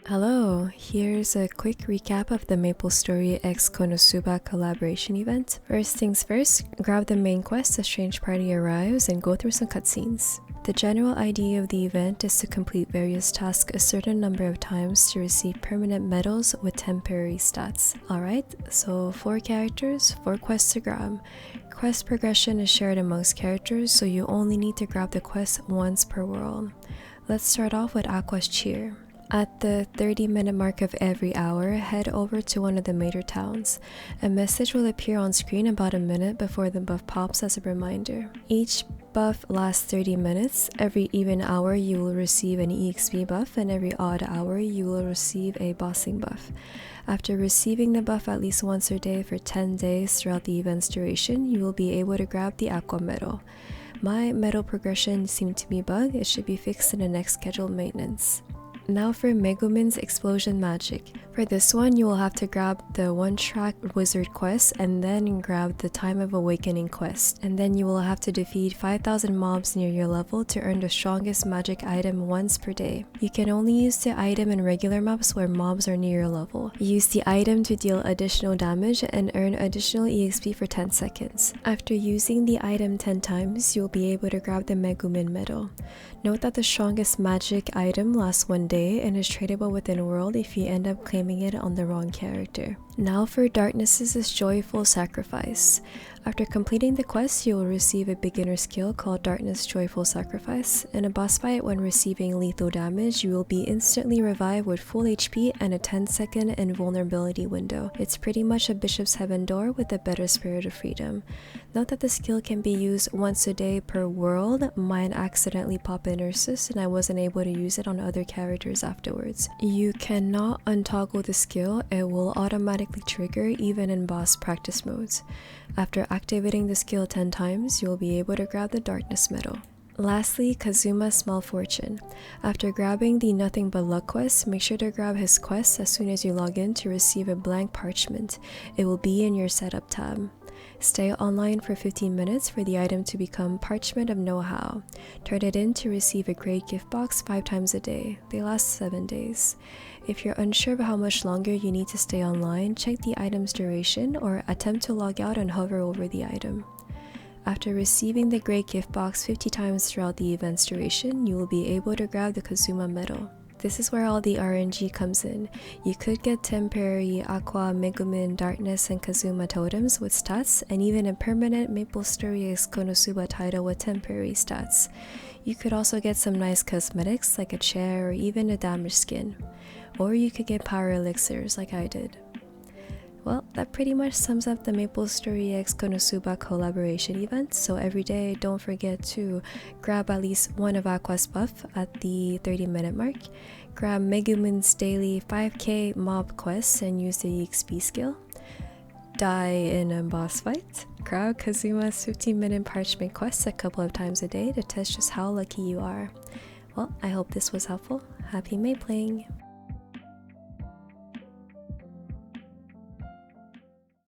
Hello, here's a quick recap of the MapleStory X KONOSUBA Collaboration event. First things first, grab the main quest, A Strange Party Arrives, and go through some cutscenes. The general idea of the event is to complete various tasks a certain number of times to receive permanent medals with temporary stats. Alright, so 4 characters, 4 quests to grab. Quest progression is shared amongst characters, so you only need to grab the quest once per world. Let's start off with Aqua's Cheer. At the 30-minute mark of every hour, head over to one of the major towns. A message will appear on screen about a minute before the buff pops as a reminder. Each buff lasts 30 minutes. Every even hour you will receive an EXP buff, and every odd hour you will receive a bossing buff. After receiving the buff at least once a day for 10 days throughout the event's duration, you will be able to grab the Aqua medal. My medal progression seemed to be bugged. It should be fixed in the next scheduled maintenance. Now for Megumin's Explosion Magic. For this one, you will have to grab the one-track wizard quest and then grab the Time of Awakening quest. And then you will have to defeat 5,000 mobs near your level to earn the strongest magic item once per day. You can only use the item in regular maps where mobs are near your level. Use the item to deal additional damage and earn additional EXP for 10 seconds. After using the item 10 times, you'll be able to grab the Megumin medal. Note that the strongest magic item lasts 1 day and is tradable within a world if you end up claiming it on the wrong character. Now for Darkness's Joyful Sacrifice. After completing the quest, you will receive a beginner skill called Darkness Joyful Sacrifice. In a boss fight, when receiving lethal damage, you will be instantly revived with full HP and a 10-second invulnerability window. It's pretty much a Bishop's Heaven door with a better spirit of freedom. Note that the skill can be used once a day per world. Mine accidentally popped in Ursus and I wasn't able to use it on other characters afterwards. You cannot untoggle the skill, it will automatically trigger even in boss practice modes. After activating the skill 10 times, you'll be able to grab the Darkness medal. Lastly, Kazuma's Small Fortune. After grabbing the Nothing But Luck quest, make sure to grab his quest as soon as you log in to receive a blank parchment. It will be in your setup tab. Stay online for 15 minutes for the item to become Parchment of Know-How. Turn it in to receive a great gift box 5 times a day. They last 7 days. If you're unsure of how much longer you need to stay online, check the item's duration or attempt to log out and hover over the item. After receiving the great gift box 50 times throughout the event's duration, you will be able to grab the Kazuma medal. This is where all the RNG comes in. You could get temporary Aqua, Megumin, Darkness, and Kazuma totems with stats, and even a permanent MapleStory X KONOSUBA title with temporary stats. You could also get some nice cosmetics like a chair or even a damaged skin. Or you could get power elixirs like I did. Well, that pretty much sums up the MapleStory X KONOSUBA Collaboration event, so every day don't forget to grab at least one of Aqua's buff at the 30-minute mark, grab Megumin's daily 5k mob quests and use the EXP skill, die in a boss fight, grab Kazuma's 15-minute parchment quests a couple of times a day to test just how lucky you are. Well, I hope this was helpful. Happy Mapling!